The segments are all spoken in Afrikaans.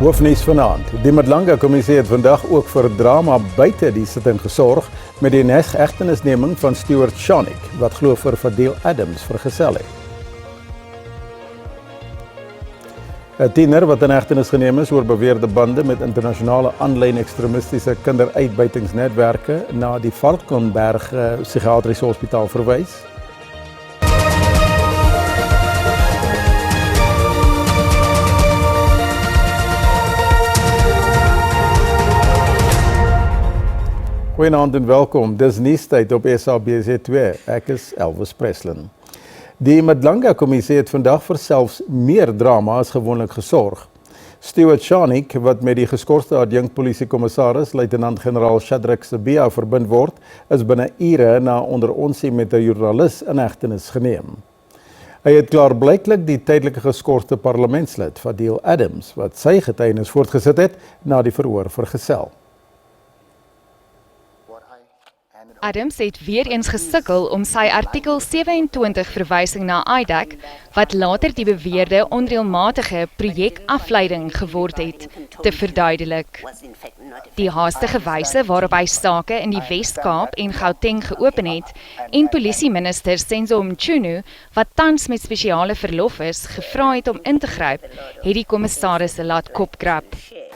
Hoofnuus vanaand. Die Madlanga-kommissie het vandag ook vir drama buite die sitting gesorg met die hegtenisneming van Stuart Shanik, wat glo vir Fadil Adams vergesel het. 'n Tiener wat in hegtenis geneem is oor beweerde bande met internasionale aanlyn ekstremistiese kinderuitbuitingsnetwerke na die Valkenberg psigiatriese hospitaal verwys. Goeienaand en welkom. Dis nuustyd op SABC2. Ek is Elvis Preslin. Die Madlanga-kommissie het vandag vir selfs meer drama as gewoonlik gesorg. Stuart Shanik, wat met die geskorste adjunkpolisie-kommissaris luitenant-generaal Shadrack Sibiya verbind word, is binne ure na onderonsie met 'n joernalis in hegtenis geneem. Hy het klaarblyklik die tydelike geskorste parlementslid Fadil Adams, wat sy getuienis voortgesit het, na die verhoor vergesel. Adams het weer eens gesukkel om sy artikel 27 verwysing na IDAC, wat later die beweerde onreëlmatige projekafleiding geword het, te verduidelik. Die haastige wyse waarop hy sake in die Wes-Kaap en Gauteng geopen het, en polisieminister Senzo Mchunu, wat tans met spesiale verlof is, gevra het om in te gryp, het die kommissaris laat kopkrap.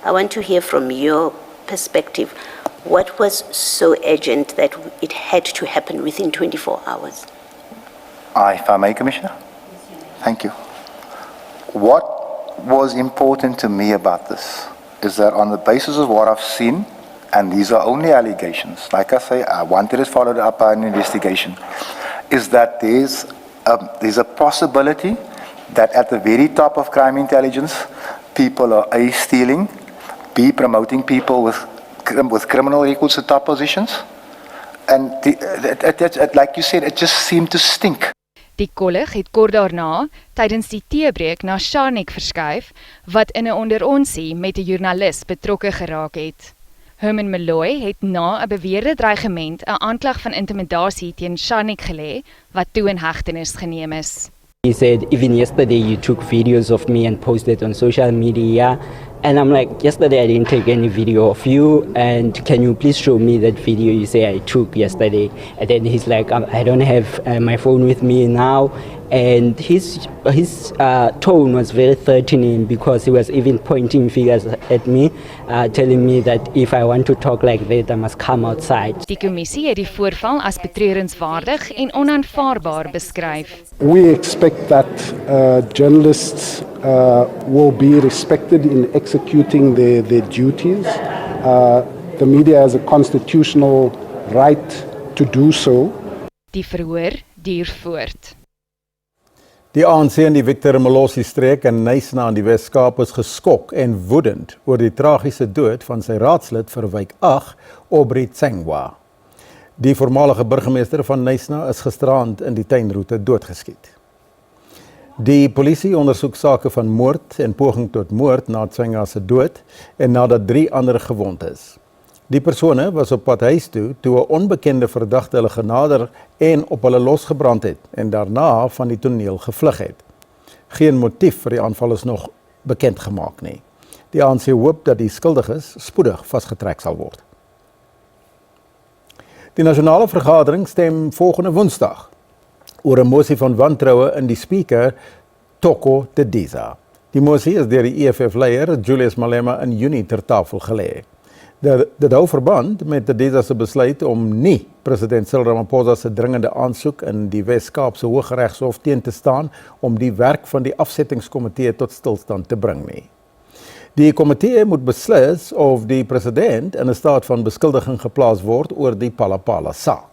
I want to hear from your perspective. What was so urgent that it had to happen within 24 hours? If I may, Commissioner? Thank you. What was important to me about this is that on the basis of what I've seen, and these are only allegations, like I say, I wanted it followed up by an investigation, is that there's a possibility that at the very top of crime intelligence, people are A, stealing, B, promoting people with criminal records to top positions, and like you said, it just seemed to stink. Die kolleg het kort daarna, tydens die teebreek na Shanik verskuif, wat in 'n onderonsie met 'n joernalis betrokke geraak het. Herman Malloy het na 'n beweerde dreigement 'n aanklag van intimidasie teen Shanik gelê, wat toe in hegtenis geneem is. He said, even yesterday you took videos of me and posted on social media. And I'm like, yesterday I didn't take any video of you. And can you please show me that video you say I took yesterday? And then he's like, I don't have my phone with me now. And his tone was very threatening because he was even pointing fingers at me, telling me that if I want to talk like that, I must come outside. Die kommissie het die voorval as betreurenswaardig en onaanvaarbaar beskryf. We expect that journalists will be respected in executing their duties. The media has a constitutional right to do so. Die verhoor duur voort. Die ANC in die Victor Molosi streek in Knysna in die Wes-Kaap is geskok en woedend oor die tragiese dood van sy raadslid vir wijk 8, Aubrey Tsengwa. Die voormalige burgemeester van Knysna is gisteraand in die tuinroete doodgeskiet. Die polisie ondersoek sake van moord en poging tot moord na Tsengwa se dood en nadat 3 ander gewond is. Die persone was op pad huis toe 'n onbekende verdagte hulle genader en op hulle losgebrand het en daarna van die toneel gevlug het. Geen motief vir die aanval is nog bekend gemaak nie. Die ANC hoop dat die skuldiges spoedig vasgetrek sal word. Die nasionale vergadering stem volgende Woensdag oor 'n mosie van wantroue in die speaker Toko Tediza. Die mosie is deur die EFF-leier Julius Malema in Junie ter tafel gelê. Dit hou verband met Tediza se besluit om nie president Cyril Ramaphosa se dringende aansoek in die Wes-Kaapse Hooggeregshof teen te staan om die werk van die afsettingskomitee tot stilstand te bring nie. Die komitee moet beslis of die president in 'n staat van beskuldiging geplaas word oor die Palapala saak.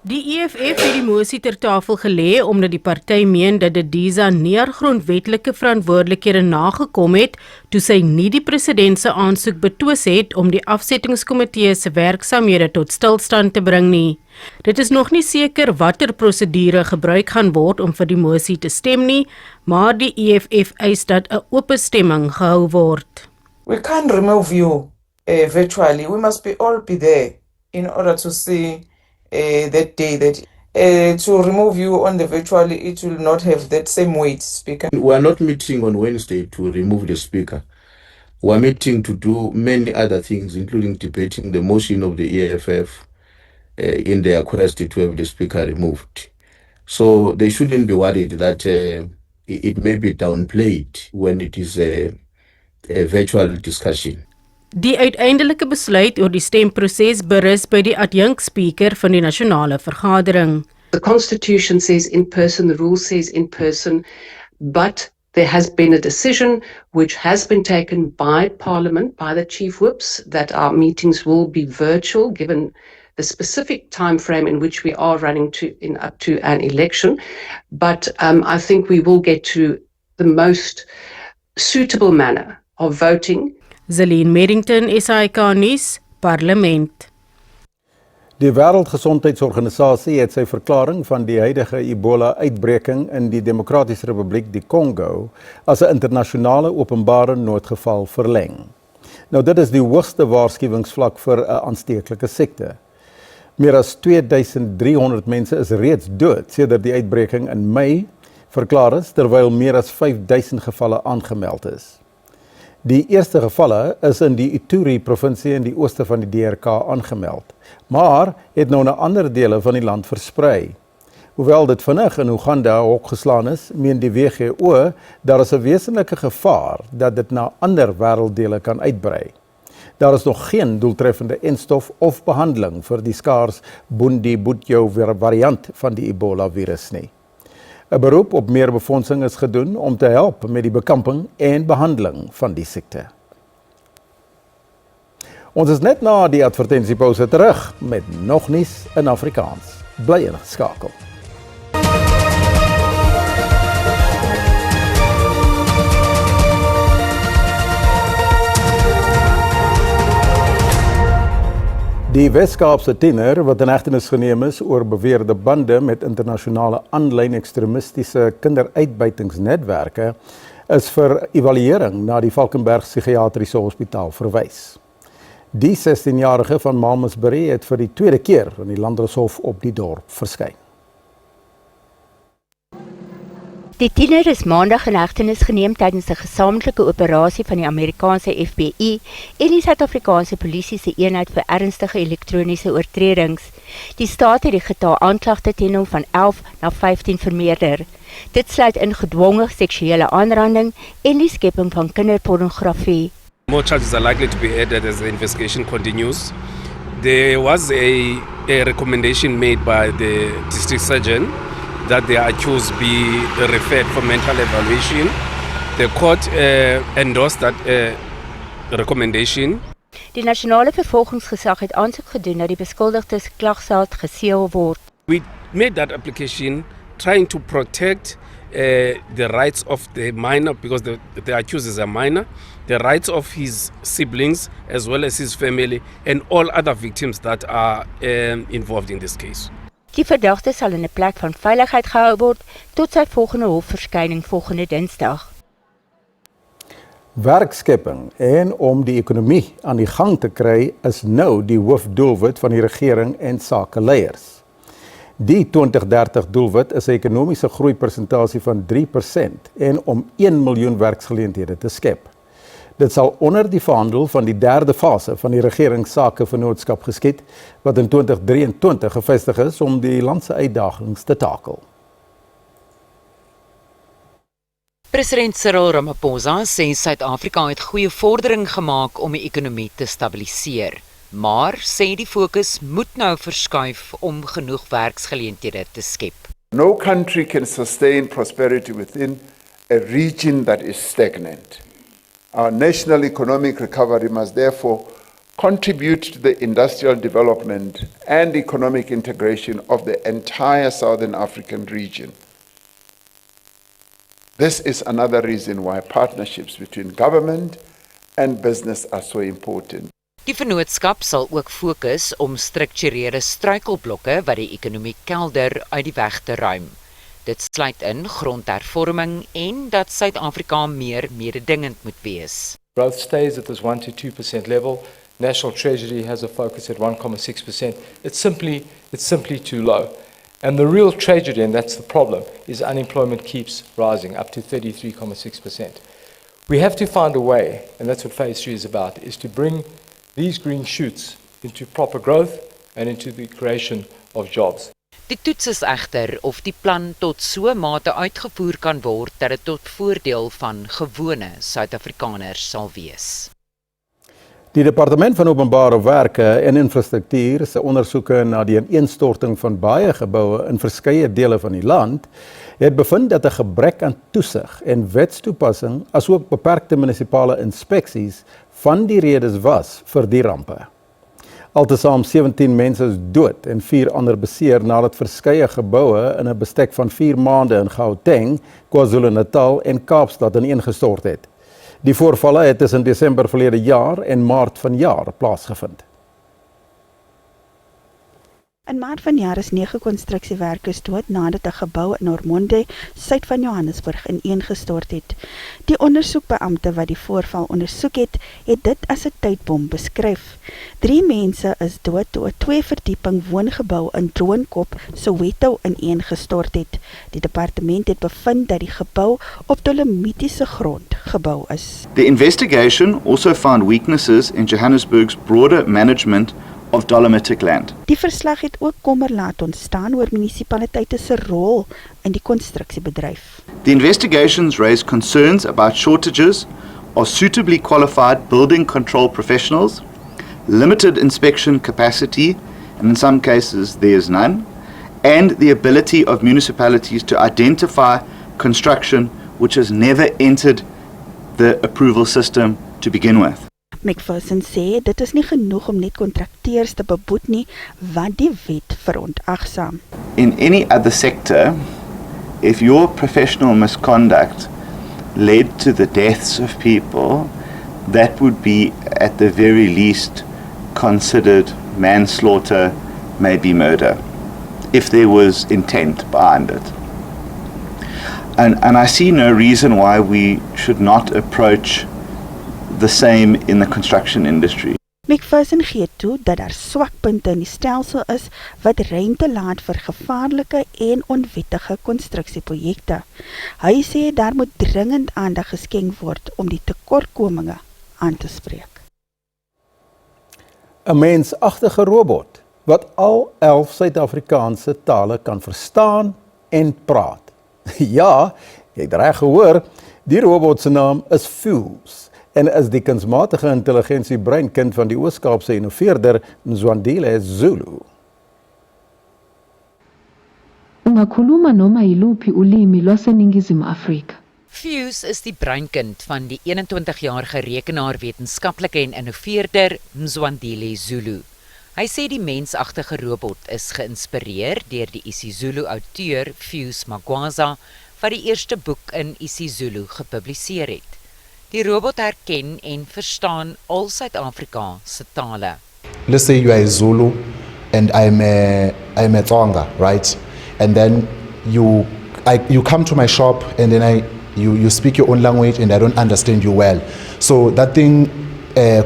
Die EFF het die mosie ter tafel gelê omdat die party meen dat Tediza nie haar grondwetlike verantwoordelikhede nagekom het toe sy nie die president se aansoek betwis het om die afsettingskomitee se werksaamhede tot stilstand te bring nie. Dit is nog nie seker watter prosedure gebruik gaan word om vir die mosie te stem nie, maar die EFF eis dat 'n oop stemming gehou word. We can't remove you virtually. We must all be there in order to see that day that to remove you on the virtual, it will not have that same weight, Speaker. We are not meeting on Wednesday to remove the Speaker. We are meeting to do many other things, including debating the motion of the EFF in their quest to have the Speaker removed. So they shouldn't be worried that it may be downplayed when it is a virtual discussion. Die uiteindelike besluit oor die stemproses berus by die adjunkspeaker van die nasionale vergadering. The Constitution says in person, the rule says in person, but there has been a decision which has been taken by Parliament, by the Chief Whips, that our meetings will be virtual given the specific time frame in which we are running up to an election. But I think we will get to the most suitable manner of voting. Zelene Merrington, SAK nuus, Parlement. Die Wêreldgesondheidsorganisasie het sy verklaring van die huidige Ebola-uitbreking in die Demokratiese Republiek die Kongo as 'n internasionale openbare noodgeval verleng. Nou dit is die hoogste waarskuwingsvlak vir 'n aansteeklike siekte. Meer as 2300 mense is reeds dood sedert die uitbreking in Mei verklaar is, terwyl meer as 5000 gevalle aangemeld is. Die eerste gevalle is in die Ituri-provinsie in die ooste van die DRK aangemeld, maar het nou na ander dele van die land versprei. Hoewel dit vinnig in Uganda ook geslaan is, meen die WHO daar is 'n wesenlike gevaar dat dit na ander wêrelddele kan uitbrei. Daar is nog geen doeltreffende enstof of behandeling vir die skaars Bundibugyo variant van die Ebola-virus nie. 'n Beroep op meer befondsing is gedoen om te help met die bekamping en behandeling van die siekte. Ons is net na die advertensiepause terug met nog nuus in Afrikaans. Bly ingeskakel. Die Wes-Kaapse tiener wat in hegtenis geneem is oor beweerde bande met internasionale aanlyn ekstremistiese kinderuitbuitingsnetwerke is vir evaluering na die Valkenberg Psigiatriese Hospitaal verwys. Die 16-jarige van Malmesbury het vir die tweede keer in die Landroshof op die dorp verskyn. Die tiener is maandag in hegtenis geneem tydens 'n gesamentlike operasie van die Amerikaanse FBI en die Suid-Afrikaanse Polisie se eenheid vir ernstige elektroniese oortredings. Die staat het die getal aanklagte teen hom van 11 na 15 vermeerder. Dit sluit in gedwonge seksuele aanranding en die skepping van kinderpornografie. More charges are likely to be added as the investigation continues. There was a recommendation made by the district surgeon that the accused be referred for mental evaluation. The court endorsed that recommendation. Die nasionale vervolgingsgesag het aansoek gedoen dat die beskuldigdes klagsaad geseël word. We made that application trying to protect the rights of the minor, because the accused is a minor, the rights of his siblings as well as his family and all other victims that are involved in this case. Die verdagte sal in 'n plek van veiligheid gehou word tot sy volgende hofverskyning volgende Dinsdag. Werkskepping en om die ekonomie aan die gang te kry is nou die hoofdoelwit van die regering en sakeleiers. Die 2030 doelwit is 'n ekonomiese groeipersentasie van 3% en om 1 miljoen werksgeleenthede te skep. Dit sal onder die verhandel van die derde fase van die regeringssake-vennootskap geskied, wat in 2023 gevestig is om die land se uitdagings te takel. President Cyril Ramaphosa sê Suid-Afrika het goeie vordering gemaak om die ekonomie te stabiliseer, maar sê die fokus moet nou verskuif om genoeg werksgeleenthede te skep. No country can sustain prosperity within a region that is stagnant. Our national economic recovery must therefore contribute to the industrial development and economic integration of the entire Southern African region. This is another reason why partnerships between government and business are so important. Die vennootskap sal ook fokus om strukturele struikelblokke wat die ekonomie kelder uit die weg te ruim. Dit sluit in grondhervorming en dat Suid-Afrika meer mededingend moet wees. Growth stays at this 1 to 2% level. National Treasury has a focus at 1.6%. It's simply too low. And the real tragedy, and that's the problem, is unemployment keeps rising up to 33.6%. We have to find a way, and that's what phase 3 is about, is to bring these green shoots into proper growth and into the creation of jobs. Die toets is egter of die plan tot so mate uitgevoer kan word dat dit tot voordeel van gewone Suid-Afrikaners sal wees. Die Departement van Openbare Werke en Infrastruktuur se ondersoeke na die ineenstorting van baie geboue in verskeie dele van die land het bevind dat 'n gebrek aan toesig en wetstoepassing asook beperkte munisipale inspeksies van die redes was vir die rampe. Altesaam 17 mense is dood en 4 ander beseer nadat verskeie geboue in 'n bestek van 4 maande in Gauteng, KwaZulu-Natal en Kaapstad ineengestort het. Die voorvalle het tussen Desember verlede jaar en Maart vanjaar plaasgevind. In Maart vanjaar is 9 konstruksiewerkers dood nadat 'n gebou in Ormonde, suid van Johannesburg, ineengestort het. Die ondersoekbeampte wat die voorval ondersoek het dit as 'n tydbom beskryf. 3 mense is dood toe 'n 2-verdieping woongebou in Droonkop, Soweto, ineengestort het. Die departement het bevind dat die gebou op dolomitiese grond gebou is. The investigation also found weaknesses in Johannesburg's broader management of dolomitic land. Die verslag het ook kommer laat ontstaan oor munisipaliteite se rol in die konstruksiebedryf. The investigations raised concerns about shortages of suitably qualified building control professionals, limited inspection capacity, and in some cases there is none, and the ability of municipalities to identify construction which has never entered the approval system to begin with. McPherson sê dit is nie genoeg om net kontrakteurs te beboet nie, want die wet verontagsaam. In any other sector, if your professional misconduct led to the deaths of people, that would be at the very least considered manslaughter, maybe murder, if there was intent behind it. And I see no reason why we should not approach the same in the construction industry. McPherson gee toe dat daar swakpunte in die stelsel is wat ruimte laat vir gevaarlike en onwettige konstruksieprojekte. Hy sê daar moet dringend aandag geskenk word om die tekortkominge aan te spreek. 'n mensagtige robot wat al 11 Suid-Afrikaanse tale kan verstaan en praat. Ja, jy het reg gehoor, die robot se naam is Fuse en is die kunsmatige intelligensie breinkind van die Oos-Kaapse innoveerder Mzwandile Zulu. Ungakhuluma noma yiluphi ulimi lwaseNingizimu Afrika. Fuse is die breinkind van die 21-jarige rekenaarwetenskaplike en innoveerder Mzwandile Zulu. Hy sê die mensagtige robot is geïnspireer deur die isiZulu outeur Fuse Magwaza wat die eerste boek in isiZulu gepubliseer het. Die robot herken en verstaan al Suid-Afrika se tale. Let's say you are a Zulu and I'm a Tsonga, right? And then you come to my shop and then you speak your own language and I don't understand you well. So that thing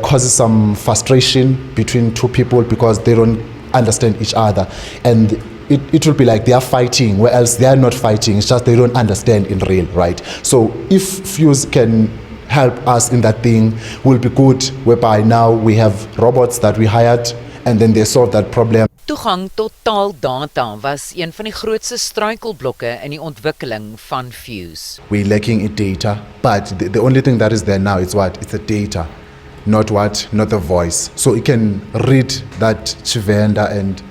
causes some frustration between two people because they don't understand each other. And it will be like they are fighting, whereas they are not fighting, it's just they don't understand in real, right? So if Fuse can help us in that thing, will be good, whereby now we have robots that we hired and then they solve that problem. Toegang tot taaldata was een van die grootste struikelblokke in die ontwikkeling van Fuse. We're lacking in data, but the only thing that is there now is what? It's the data, not the voice. So it can read that Chivenda and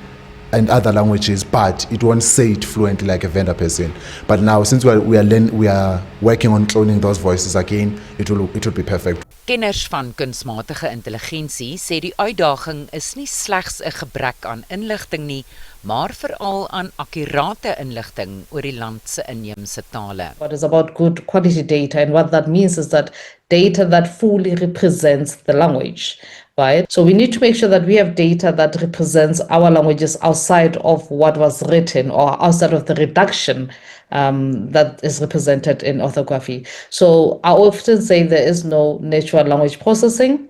other languages, but it won't say it fluently like a Venda person. But now, since we are working on cloning those voices again, it will be perfect. Kenners van kunsmatige intelligensie sê die uitdaging is nie slegs 'n gebrek aan inligting nie, maar veral aan akkurate inligting oor die land se inheemse tale. What is about good quality data, and what that means is that data that fully represents the language. Right? So we need to make sure that we have data that represents our languages outside of what was written or outside of the reduction that is represented in orthography. So I often say there is no natural language processing.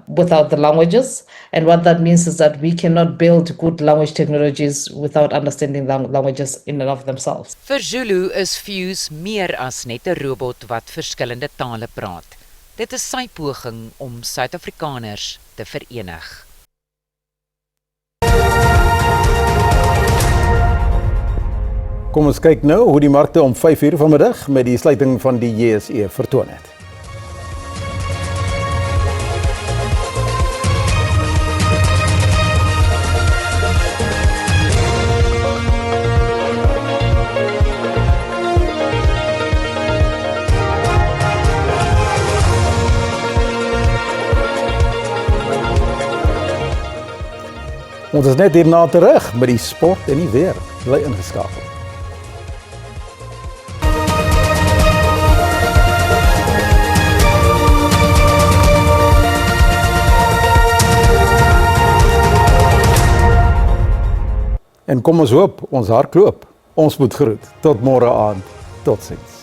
without the languages. And what that means is that we cannot build good language technologies without understanding languages in and of themselves. Vir Zulu is Fuse meer as net 'n robot wat verskillende tale praat. Dit is sy poging om Suid-Afrikaners te verenig. Kom ons kyk nou hoe die markte om 5:00 vanmiddag met die sluiting van die JSE vertoon het. Ons is net hierna terug met die sport en die weer. Bly ingeskakel. En kom ons hoop, ons hardloop. Ons moet groet. Tot môre aand. Totsiens.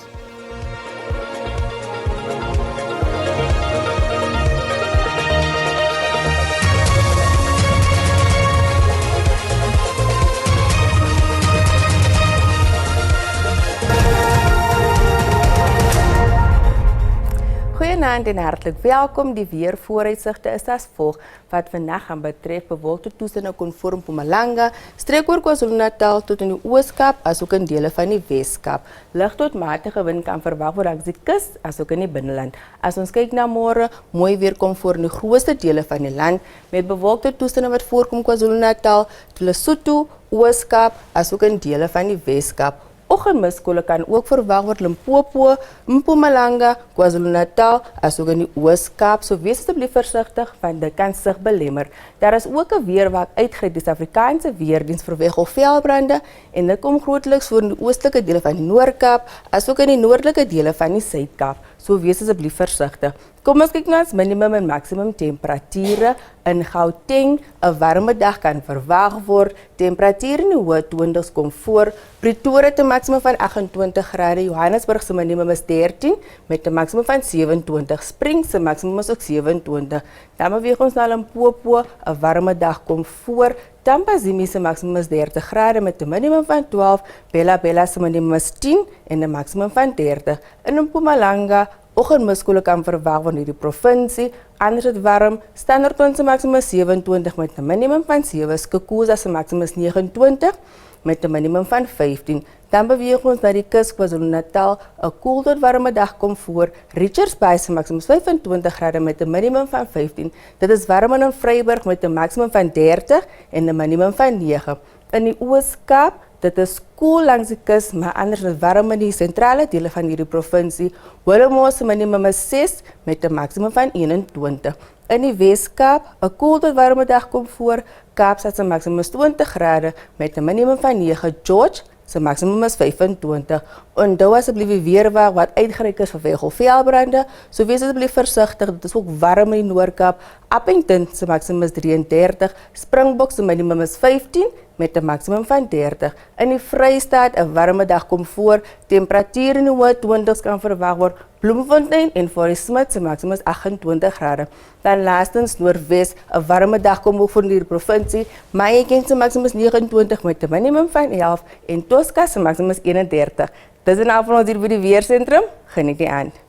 Goeienaand en hartlik welkom. Die weervooruitsigte is as volg. Wat vandag gaan betref bewolkte toestande konform Mpumalanga, streek oor KwaZulu-Natal tot in die Oos-Kaap asook in dele van die Wes-Kaap. Lig tot matige wind kan verwag word langs die kus asook in die binneland. As ons kyk na môre, mooi weer kom voor in die grootste dele van die land met bewolkte toestande wat voorkom KwaZulu-Natal, Lesotho, Oos-Kaap asook in dele van die Wes-Kaap. Oggendmiskole kan ook verwag word Limpopo, Mpumalanga, KwaZulu-Natal, asook in die Oos-Kaap. So wees asseblief versigtig want dit kan sig belemmer. Daar is ook 'n weerwak uitgereik deur die Suid-Afrikaanse Weerdiens vanweë veldbrande en dit kom grootliks voor in die oostelike dele van die Noord-Kaap, asook in die noordelike dele van die Suid-Kaap. So wees asseblief versigtig. Kom ons kyk na ons minimum en maksimum temperature. In Gauteng, 'n warme dag kan verwag word. Temperatuur in die hoë 20s kom voor. Pretoria het 'n maksimum van 28 grade. Johannesburg se minimum is 13 met 'n maksimum van 27. Springs se maksimum is ook 27. Dan beweeg ons na Limpopo, 'n warme dag kom voor. Tampazimi se maksimum is 30 grade met 'n minimum van 12. Bella se minimum is 10 en 'n maksimum van 30. In Mpumalanga, oggendmiskole kan verwag word in die provinsie. Anders het warm. Standerton se maksimum is 27 met 'n minimum van 7. Skukuza se maksimum is 29 met 'n minimum van 15. Dan beweeg ons na die kus KwaZulu-Natal. 'n koel tot warme dag kom voor. Richards Bay se maksimum is 25 grade met 'n minimum van 15. Dit is warm in Vryburg met 'n maksimum van 30 en 'n minimum van 9. In die Oos-Kaap, dit is koel langs die kus, maar anders is warm in die sentrale dele van hierdie provinsie. Willowmore se minimum is 6 met 'n maksimum van 21. In die Wes-Kaap, 'n koel tot warme dag kom voor. Kaapstad se maksimum is 20 grade met 'n minimum van 9. George se maksimum is 25. Onthou asseblief die weerwag wat uitgereik is vanweë veldbrande. So wees asseblief versigtig. Dit is ook warm in die Noord-Kaap. Appington se maksimum is 33. Springbok se minimum is 15 met 'n maksimum van 30. In die Vrystaat 'n warme dag kom voor. Temperatuur in die hoë 20s kan verwag word. Bloemfontein en Forest Smith se maksimum is 28 grade. Dan laastens Noordwes, 'n warme dag kom ook voor in die provinsie. Mahikeng se maksimum is 29 met 'n minimum van 11 en Tosca se maksimum is 31. Dis 'n afval hier by die weersentrum. Geniet die aand.